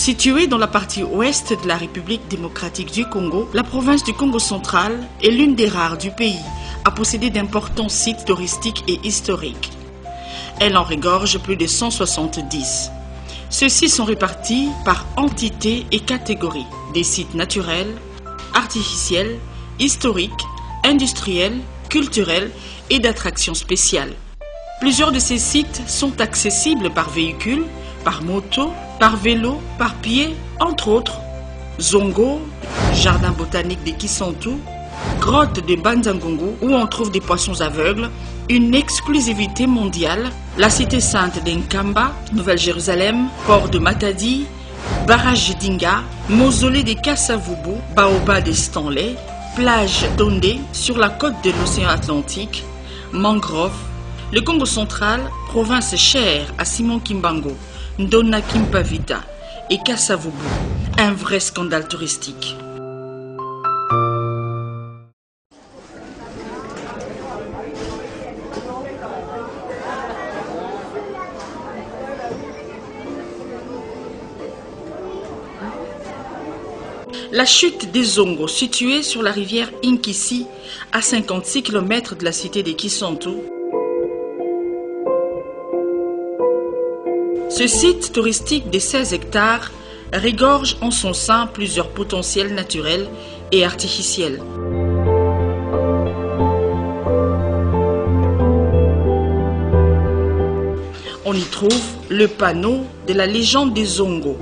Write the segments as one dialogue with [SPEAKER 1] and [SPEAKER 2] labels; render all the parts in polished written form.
[SPEAKER 1] Située dans la partie ouest de la République démocratique du Congo, la province du Congo central est l'une des rares du pays à posséder d'importants sites touristiques et historiques. Elle en regorge plus de 170. Ceux-ci sont répartis par entités et catégories, des sites naturels, artificiels, historiques, industriels, culturels et d'attractions spéciales. Plusieurs de ces sites sont accessibles par véhicule, par moto, par vélo, par pied, entre autres. Zongo, jardin botanique de Kisantu, grotte de Banzangongo où on trouve des poissons aveugles, une exclusivité mondiale, la cité sainte d'Enkamba, Nouvelle-Jérusalem, port de Matadi, barrage d'Inga, mausolée des Kassavubu, baobab de Stanley, plage d'Ondé sur la côte de l'océan Atlantique, mangroves. Le Congo central, province chère à Simon Kimbangu, Ndona Kimpavita et Kassavubu, un vrai scandale touristique. La chute des Zongo, située sur la rivière Inkisi, à 56 km de la cité de Kisantu. Ce site touristique de 16 hectares regorge en son sein plusieurs potentiels naturels et artificiels. On y trouve le panneau de la légende des Zongo.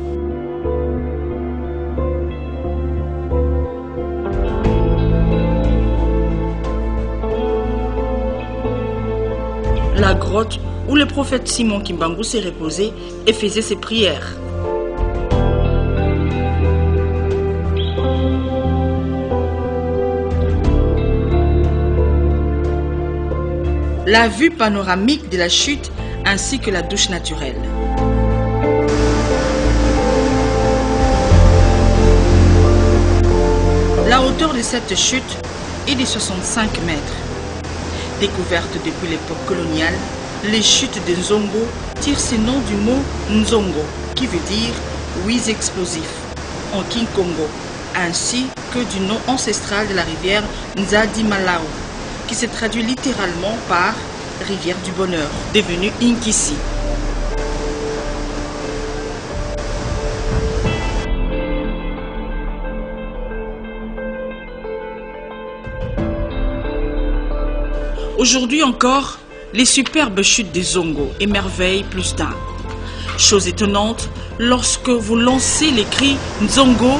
[SPEAKER 1] La grotte où le prophète Simon Kimbangu s'est reposé et faisait ses prières. La vue panoramique de la chute ainsi que la douche naturelle. La hauteur de cette chute est de 65 mètres. Découverte depuis l'époque coloniale, les chutes de Nzongo tirent ce nom du mot Nzongo, qui veut dire « huit explosifs » en King-Congo, ainsi que du nom ancestral de la rivière Nzadi Malao, qui se traduit littéralement par « rivière du bonheur », devenue Inkisi. Aujourd'hui encore, les superbes chutes des Zongo émerveillent plus d'un. Chose étonnante, lorsque vous lancez les cris Nzongo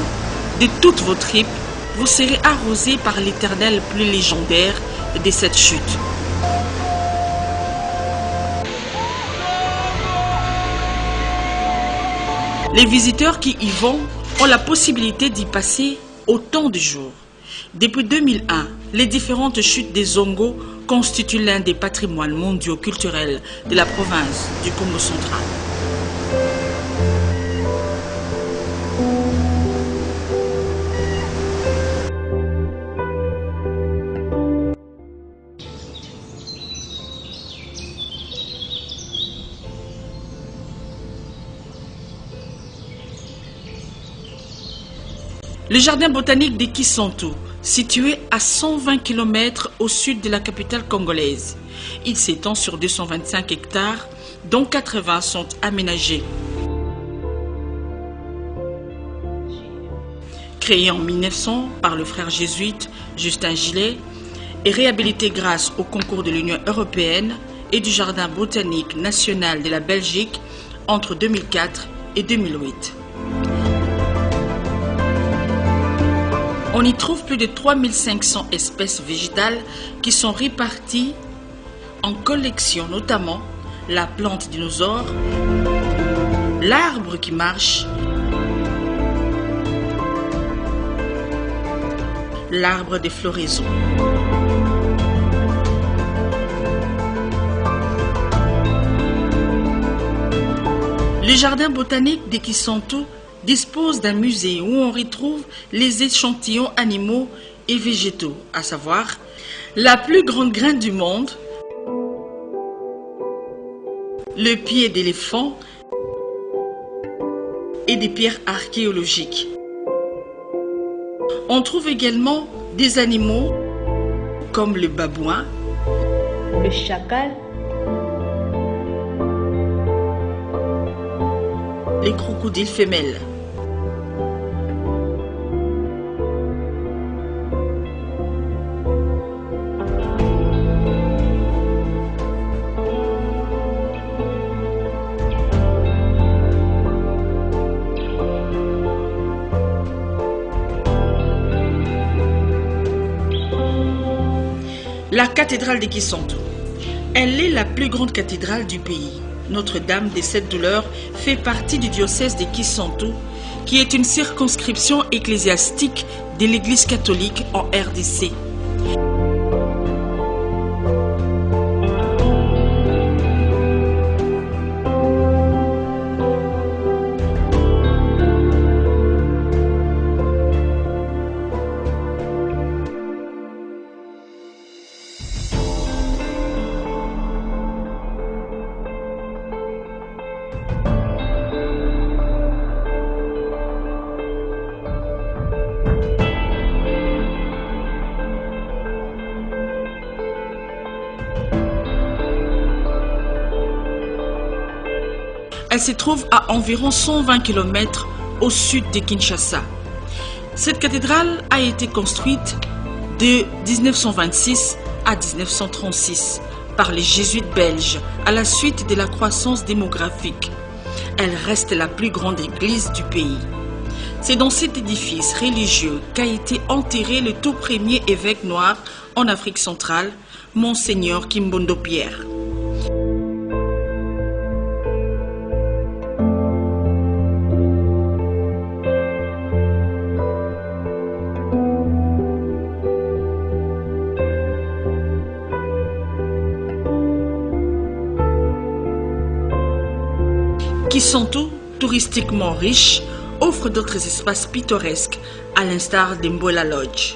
[SPEAKER 1] de toutes vos tripes, vous serez arrosé par l'éternel pluie légendaire de cette chute. Les visiteurs qui y vont ont la possibilité d'y passer autant de jours. Depuis 2001, les différentes chutes des Zongo constituent l'un des patrimoines mondiaux culturels de la province du Congo central. Le jardin botanique de Kisantu, situé à 120 km au sud de la capitale congolaise. Il s'étend sur 225 hectares, dont 80 sont aménagés. Créé en 1900 par le frère jésuite Justin Gillet et réhabilité grâce au concours de l'Union européenne et du Jardin botanique national de la Belgique entre 2004 et 2008. On y trouve plus de 3500 espèces végétales qui sont réparties en collections, notamment la plante dinosaure, l'arbre qui marche, l'arbre des floraisons. Le jardin botanique de Kisantu dispose d'un musée où on retrouve les échantillons animaux et végétaux, à savoir la plus grande graine du monde, le pied d'éléphant et des pierres archéologiques. On trouve également des animaux comme le babouin,
[SPEAKER 2] le chacal,
[SPEAKER 1] les crocodiles femelles. La cathédrale de Kisonto. Elle est la plus grande cathédrale du pays. Notre-Dame des Sept Douleurs fait partie du diocèse de Kisonto, qui est une circonscription ecclésiastique de l'Église catholique en RDC. Elle se trouve à environ 120 km au sud de Kinshasa. Cette cathédrale a été construite de 1926 à 1936 par les jésuites belges à la suite de la croissance démographique. Elle reste la plus grande église du pays. C'est dans cet édifice religieux qu'a été enterré le tout premier évêque noir en Afrique centrale, Monseigneur Kimbondo Pierre. Kisonto, touristiquement riche, offre d'autres espaces pittoresques, à l'instar d'Mbola Lodge.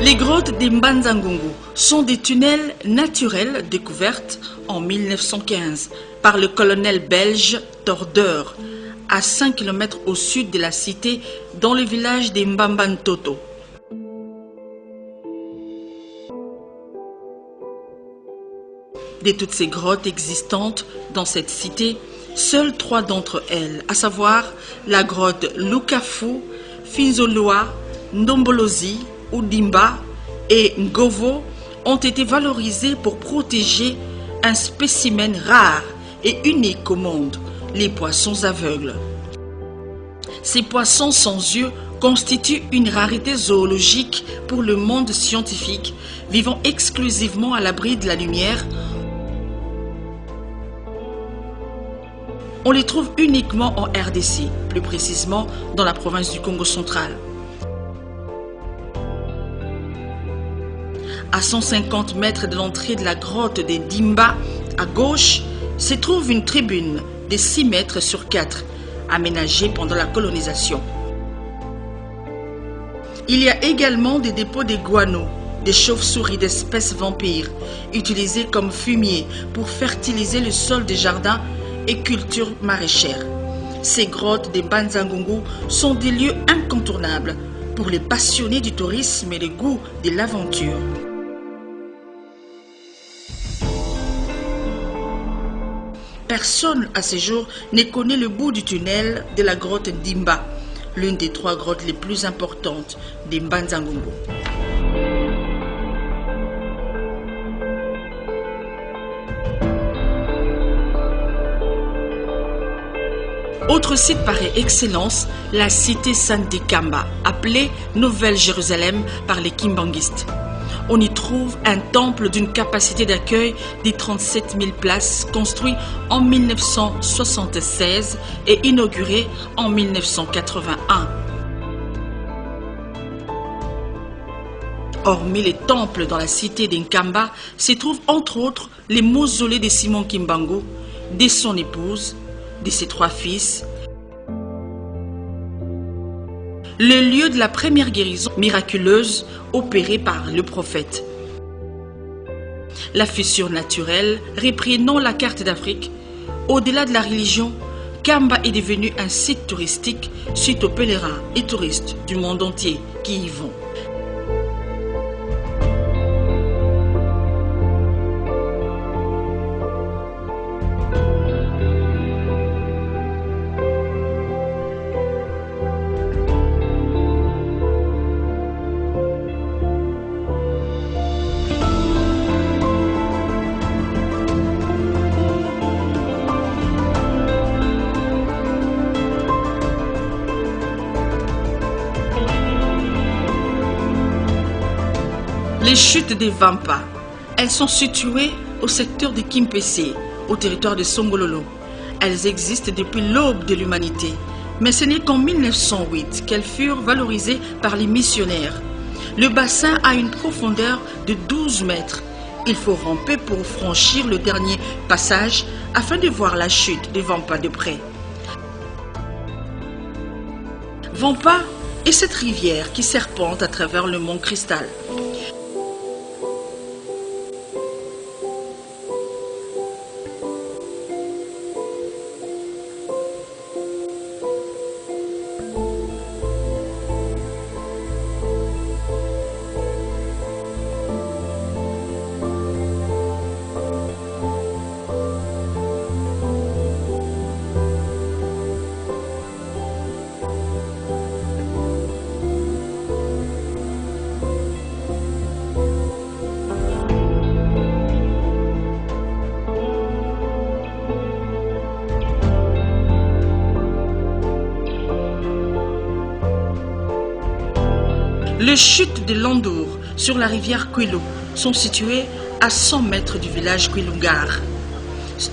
[SPEAKER 1] Les grottes des Mbanzangungu sont des tunnels naturels découvertes en 1915 par le colonel belge Tordeur, à 5 km au sud de la cité, dans le village des Mbambantoto. De toutes ces grottes existantes dans cette cité, seules 3 d'entre elles, à savoir la grotte Lukafu, Finzoloa, Ndombolozi, Udimba et Ngovo, ont été valorisées pour protéger un spécimen rare et unique au monde, les poissons aveugles. Ces poissons sans yeux constituent une rareté zoologique pour le monde scientifique, vivant exclusivement à l'abri de la lumière. On les trouve uniquement en RDC, plus précisément dans la province du Congo central. À 150 mètres de l'entrée de la grotte des Dimba, à gauche, se trouve une tribune de 6 mètres sur 4, aménagée pendant la colonisation. Il y a également des dépôts de guano, des chauves-souris d'espèces vampires, utilisés comme fumier pour fertiliser le sol des jardins et cultures maraîchères. Ces grottes des Mbanzangungu sont des lieux incontournables pour les passionnés du tourisme et le goût de l'aventure. Personne à ce jour ne connaît le bout du tunnel de la grotte Dimba. l'une des 3 grottes les plus importantes des Mbanza-Ngongo. Autre site par excellence, la cité sainte des Kamba, appelée Nouvelle-Jérusalem par les Kimbanguistes. On y trouve un temple d'une capacité d'accueil de 37 000 places, construit en 1976 et inauguré en 1981. Hormis les temples dans la cité d'Nkamba, s'y trouvent entre autres les mausolées de Simon Kimbangu, de son épouse, de ses 3 fils, le lieu de la première guérison miraculeuse opérée par le prophète. La fissure naturelle reprenant la carte d'Afrique, au-delà de la religion, Kamba est devenu un site touristique suite aux pèlerins et touristes du monde entier qui y vont. Les chutes des Vampa, elles sont situées au secteur de Kimpese, au territoire de Songololo. Elles existent depuis l'aube de l'humanité, mais ce n'est qu'en 1908 qu'elles furent valorisées par les missionnaires. Le bassin a une profondeur de 12 mètres. Il faut ramper pour franchir le dernier passage afin de voir la chute des Vampa de près. Vampa est cette rivière qui serpente à travers le mont Cristal. Les chutes de Landour sur la rivière Kwilu sont situées à 100 mètres du village Kwilungar,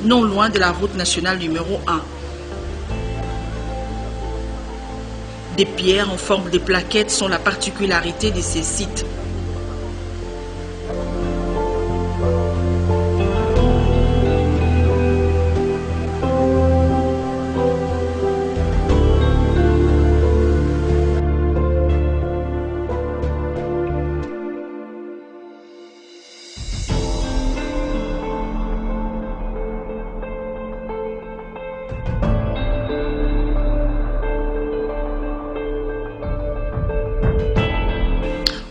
[SPEAKER 1] non loin de la route nationale numéro 1. Des pierres en forme de plaquettes sont la particularité de ces sites.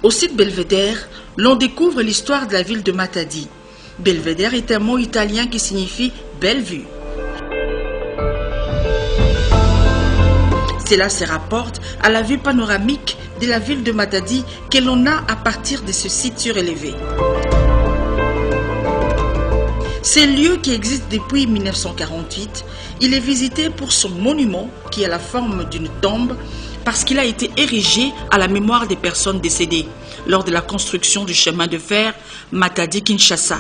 [SPEAKER 1] Au site Belvédère, l'on découvre l'histoire de la ville de Matadi. Belvédère est un mot italien qui signifie « belle vue ». Cela se rapporte à la vue panoramique de la ville de Matadi que l'on a à partir de ce site surélevé. Ce lieu qui existe depuis 1948, il est visité pour son monument qui a la forme d'une tombe parce qu'il a été érigé à la mémoire des personnes décédées lors de la construction du chemin de fer Matadi-Kinshasa.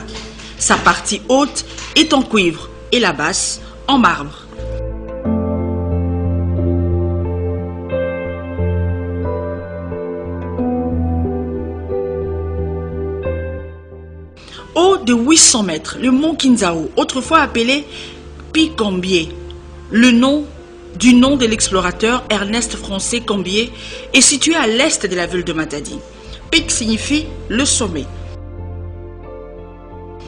[SPEAKER 1] Sa partie haute est en cuivre et la basse en marbre. Haut de 800 mètres, le mont Kinzao, autrefois appelé Pic-Combier, le nom du nom de l'explorateur Ernest Français Combier, est situé à l'est de la ville de Matadi. Pic signifie le sommet.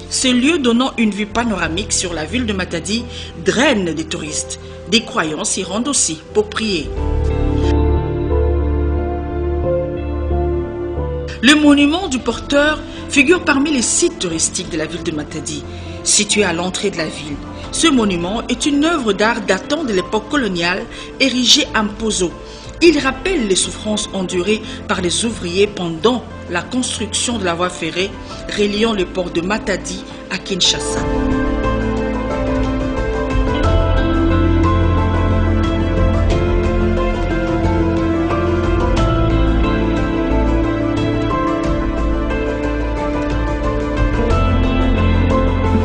[SPEAKER 1] Ce lieu donnant une vue panoramique sur la ville de Matadi draine des touristes. Des croyants s'y rendent aussi pour prier. Le monument du porteur figure parmi les sites touristiques de la ville de Matadi, situé à l'entrée de la ville. Ce monument est une œuvre d'art datant de l'époque coloniale, érigée en pozo. Il rappelle les souffrances endurées par les ouvriers pendant la construction de la voie ferrée reliant le port de Matadi à Kinshasa.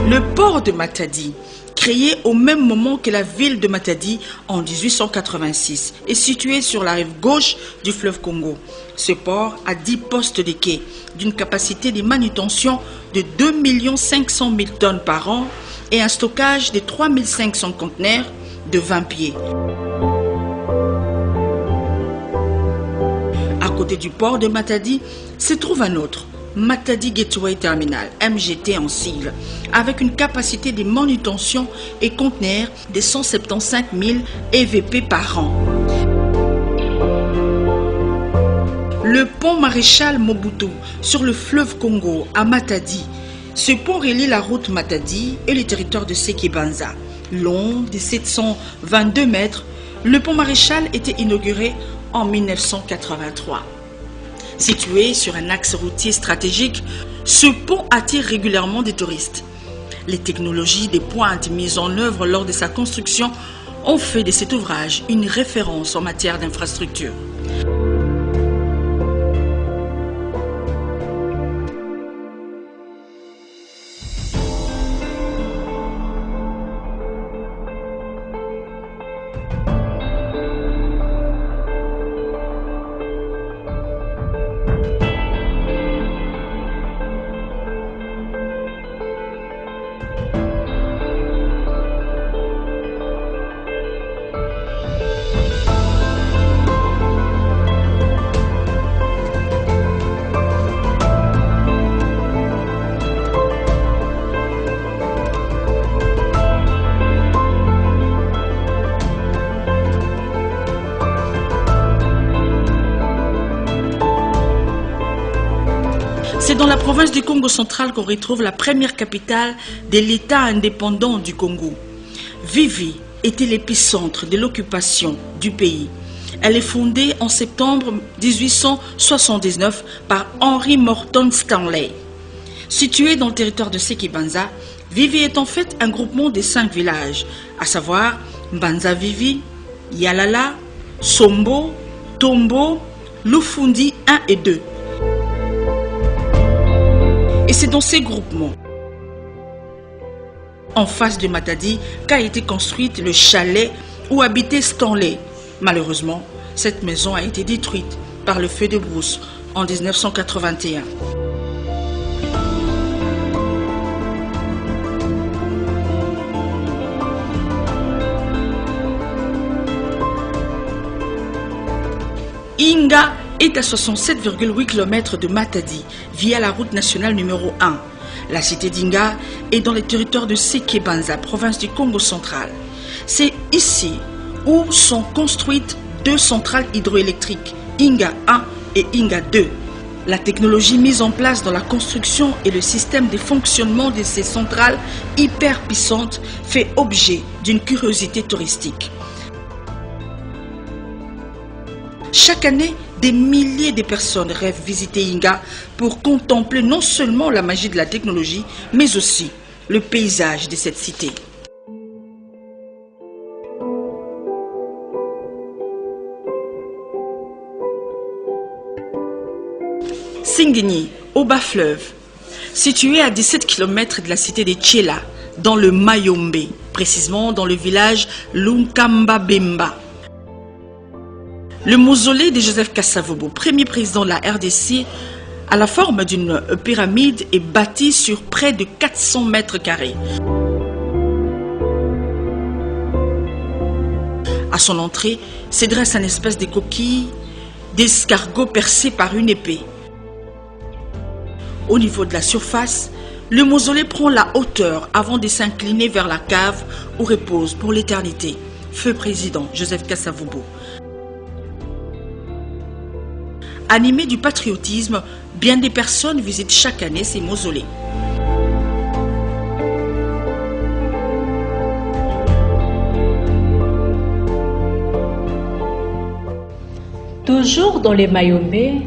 [SPEAKER 1] Le port de Matadi, créé au même moment que la ville de Matadi en 1886, est situé sur la rive gauche du fleuve Congo. Ce port a 10 postes de quai d'une capacité de manutention de 2 500 000 tonnes par an et un stockage de 3 500 conteneurs de 20 pieds. À côté du port de Matadi se trouve un autre, Matadi Gateway Terminal, MGT en sigle, avec une capacité de manutention et conteneurs de 175 000 EVP par an. Le pont Maréchal Mobutu sur le fleuve Congo à Matadi. Ce pont relie la route Matadi et le territoire de Sekebanza. Long de 722 mètres, le pont Maréchal était inauguré en 1983. Situé sur un axe routier stratégique, ce pont attire régulièrement des touristes. Les technologies des pointes mises en œuvre lors de sa construction ont fait de cet ouvrage une référence en matière d'infrastructure. C'est dans la province du Congo central qu'on retrouve la première capitale de l'État indépendant du Congo. Vivi était l'épicentre de l'occupation du pays. Elle est fondée en septembre 1879 par Henry Morton Stanley. Située dans le territoire de Sekebanza, Vivi est en fait un groupement de 5 villages, à savoir Banza Vivi, Yalala, Sombo, Tombo, Lufundi 1 et 2. Et c'est dans ces groupements, en face de Matadi, qu'a été construite le chalet où habitait Stanley. Malheureusement, cette maison a été détruite par le feu de brousse en 1981. Inga est à 67,8 km de Matadi via la route nationale numéro 1. La cité d'Inga est dans le territoire de Sekebanza, province du Congo central. C'est ici où sont construites 2 centrales hydroélectriques, Inga 1 et Inga 2. La technologie mise en place dans la construction et le système de fonctionnement de ces centrales hyper puissantes fait objet d'une curiosité touristique. Chaque année, des milliers de personnes rêvent visiter Inga pour contempler non seulement la magie de la technologie, mais aussi le paysage de cette cité. Singini, au bas fleuve, situé à 17 km de la cité de Tchela, dans le Mayombe, précisément dans le village Lunkamba Bemba. Le mausolée de Joseph Kasavubu, premier président de la RDC, à la forme d'une pyramide, est bâti sur près de 400 mètres carrés. À son entrée, se dresse une espèce de coquille d'escargot percée par une épée. Au niveau de la surface, le mausolée prend la hauteur avant de s'incliner vers la cave où repose pour l'éternité feu président Joseph Kasavubu. Animés du patriotisme, bien des personnes visitent chaque année ces mausolées.
[SPEAKER 2] Toujours dans les Mayombe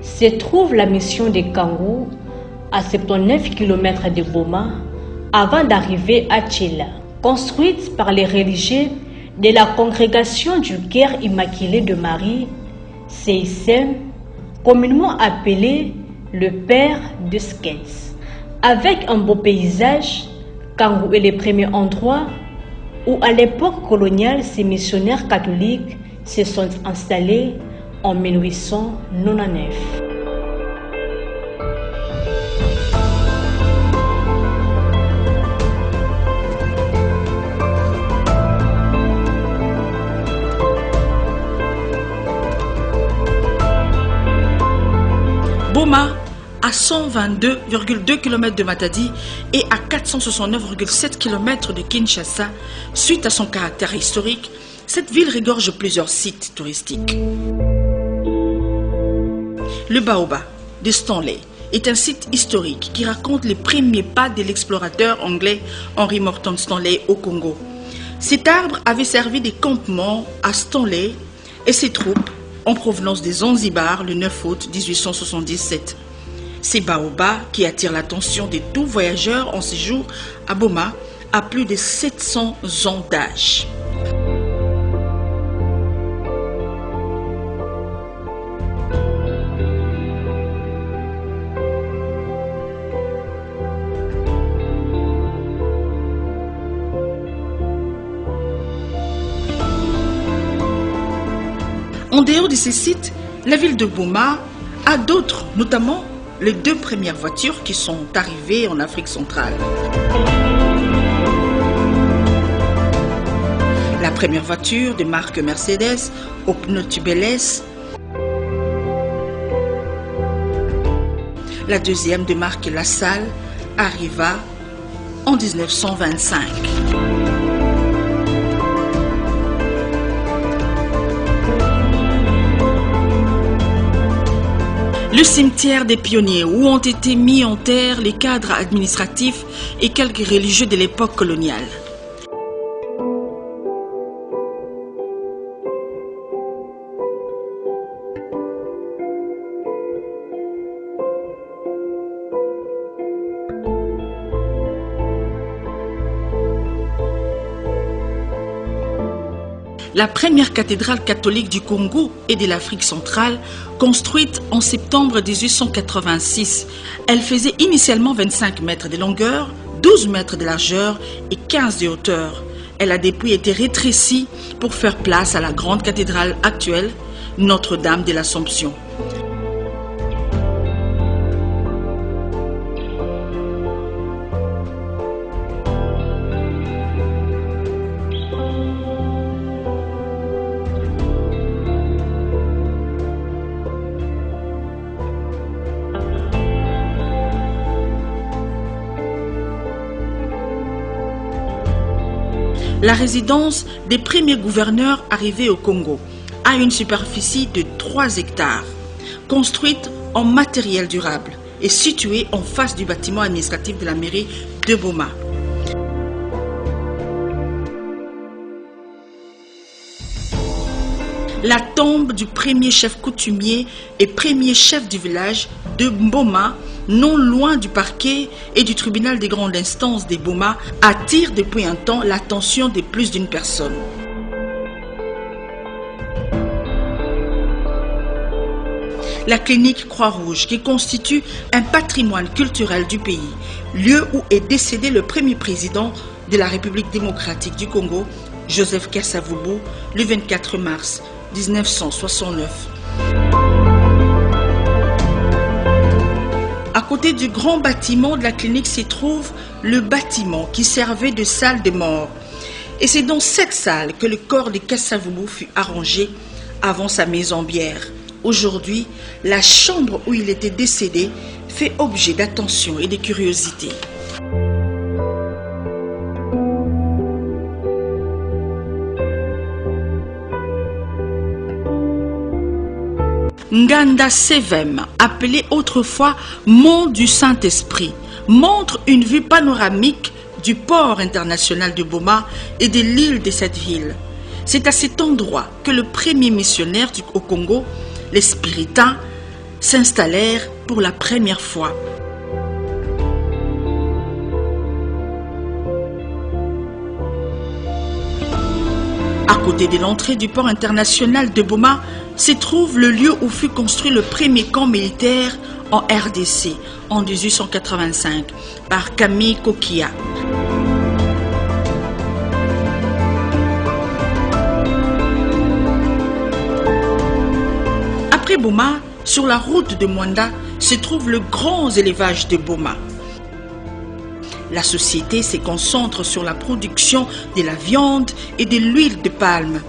[SPEAKER 2] se trouve la mission de Kangu à 79 km de Boma avant d'arriver à Tchela, construite par les religieux de la congrégation du Cœur Immaculé de Marie, CICM, communément appelé le Père de Skets. Avec un beau paysage, Kangu est le premier endroit où à l'époque coloniale ces missionnaires catholiques se sont installés en 1899.
[SPEAKER 1] Boma, à 122,2 km de Matadi et à 469,7 km de Kinshasa, suite à son caractère historique, cette ville regorge plusieurs sites touristiques. Le Baobab de Stanley est un site historique qui raconte les premiers pas de l'explorateur anglais Henry Morton Stanley au Congo. Cet arbre avait servi de campement à Stanley et ses troupes en provenance des Zanzibar le 9 août 1877. Ces baobabs qui attirent l'attention de tout voyageur en séjour à Boma à plus de 700 ans d'âge. En dehors de ces sites, la ville de Boma a d'autres, notamment les 2 premières voitures qui sont arrivées en Afrique centrale. La première voiture de marque Mercedes aux pneus tubeless. La deuxième de marque LaSalle arriva en 1925. Le cimetière des pionniers où ont été mis en terre les cadres administratifs et quelques religieux de l'époque coloniale. La première cathédrale catholique du Congo et de l'Afrique centrale, construite en septembre 1886. Elle faisait initialement 25 mètres de longueur, 12 mètres de largeur et 15 de hauteur. Elle a depuis été rétrécie pour faire place à la grande cathédrale actuelle, Notre-Dame de l'Assomption. La résidence des premiers gouverneurs arrivés au Congo a une superficie de 3 hectares, construite en matériel durable et située en face du bâtiment administratif de la mairie de Boma. La tombe du premier chef coutumier et premier chef du village de Boma, non loin du parquet et du tribunal des grandes instances de Boma, attire depuis un temps l'attention de plus d'une personne. La clinique Croix-Rouge, qui constitue un patrimoine culturel du pays, lieu où est décédé le premier président de la République démocratique du Congo, Joseph Kasavubu, le 24 mars 1969. À côté du grand bâtiment de la clinique s'y trouve le bâtiment qui servait de salle de mort. Et c'est dans cette salle que le corps de Kasavubu fut arrangé avant sa mise en bière. Aujourd'hui, la chambre où il était décédé fait objet d'attention et de curiosité. Nganda Sevem, appelé autrefois Mont du Saint-Esprit, montre une vue panoramique du port international de Boma et de l'île de cette ville. C'est à cet endroit que le premier missionnaire au Congo, les Spiritains, s'installèrent pour la première fois. À côté de l'entrée du port international de Boma se trouve le lieu où fut construit le premier camp militaire en RDC en 1885 par Camille Kokia. Après Boma, sur la route de Mwanda, se trouve le grand élevage de Boma. La société se concentre sur la production de la viande et de l'huile de palme.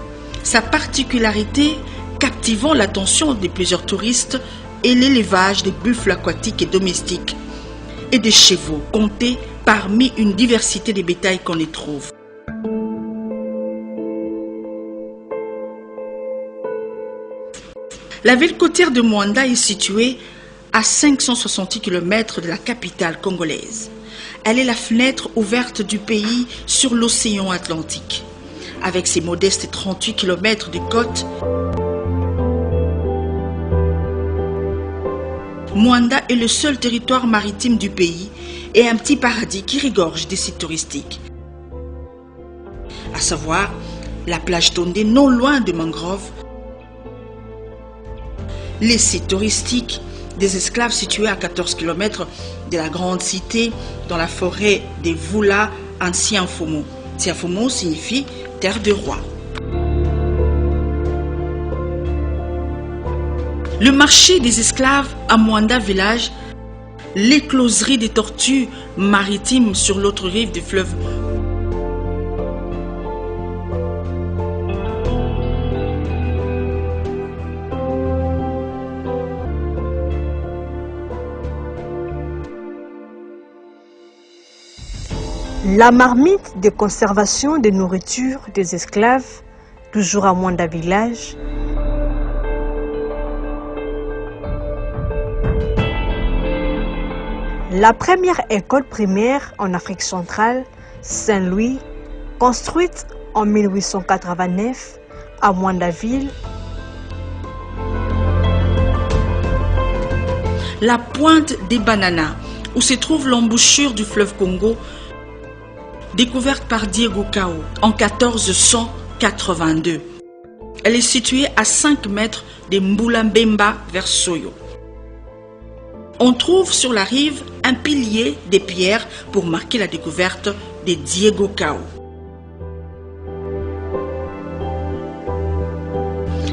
[SPEAKER 1] Sa particularité, captivant l'attention de plusieurs touristes, est l'élevage des buffles aquatiques et domestiques et des chevaux, comptés parmi une diversité de bétail qu'on y trouve. La ville côtière de Mwanda est située à 560 km de la capitale congolaise. Elle est la fenêtre ouverte du pays sur l'océan Atlantique. Avec ses modestes 38 km de côte, Mwanda est le seul territoire maritime du pays et un petit paradis qui regorge des sites touristiques. À savoir la plage Tondé non loin de Mangrove, les sites touristiques des esclaves situés à 14 km de la grande cité dans la forêt des Voula en Sianfomo. Sianfomo signifie terre de roi. Le marché des esclaves à Mwanda village, l'écloserie des tortues maritimes sur l'autre rive du fleuve.
[SPEAKER 2] La marmite de conservation de nourriture des esclaves, toujours à Mwanda village. La première école primaire en Afrique centrale, Saint-Louis, construite en 1889 à Mwandaville.
[SPEAKER 1] La pointe des bananas, où se trouve l'embouchure du fleuve Congo, découverte par Diego Cao en 1482. Elle est située à 5 mètres de Mbulambemba vers Soyo. On trouve sur la rive un pilier de pierre pour marquer la découverte de Diego Cao.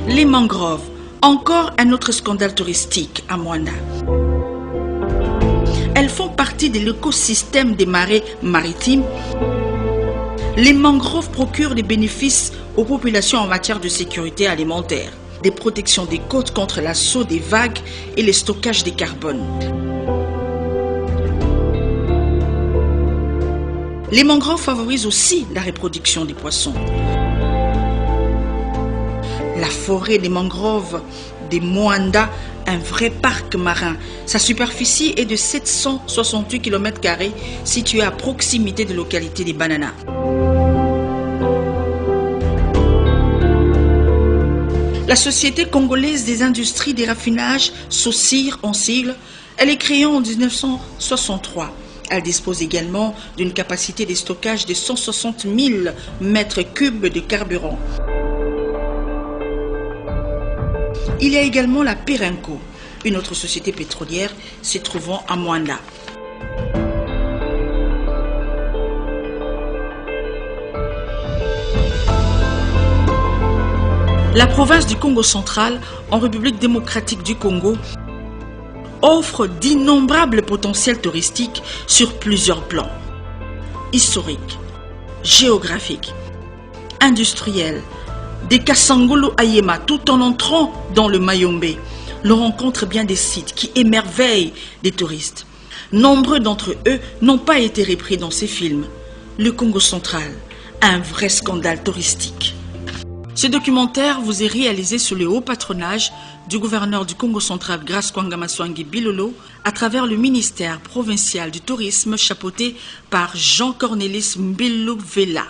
[SPEAKER 1] Les mangroves, encore un autre scandale touristique à Mwanda. Elles font partie de l'écosystème des marais maritimes. Les mangroves procurent des bénéfices aux populations en matière de sécurité alimentaire, des protections des côtes contre l'assaut des vagues et le stockage des carbones. Les mangroves favorisent aussi la reproduction des poissons. La forêt des mangroves de Mwanda, un vrai parc marin. Sa superficie est de 768 km² située à proximité de localités des Bananas. La Société congolaise des industries des raffinages, SOCIR en sigle, elle est créée en 1963. Elle dispose également d'une capacité de stockage de 160 000 m3 de carburant. Il y a également la Perenco, une autre société pétrolière se trouvant à Mwanda. La province du Congo central, en République démocratique du Congo, offre d'innombrables potentiels touristiques sur plusieurs plans. Historiques, géographiques, industriels, des Kasangolo à Yema tout en entrant dans le Mayombe. L'on rencontre bien des sites qui émerveillent des touristes. Nombreux d'entre eux n'ont pas été repris dans ces films. Le Congo central, un vrai scandale touristique. Ce documentaire vous est réalisé sous le haut patronage du gouverneur du Congo central Grace Kwangamaswangi Bilolo à travers le ministère provincial du tourisme chapeauté par Jean-Cornélis Mbelou Vela.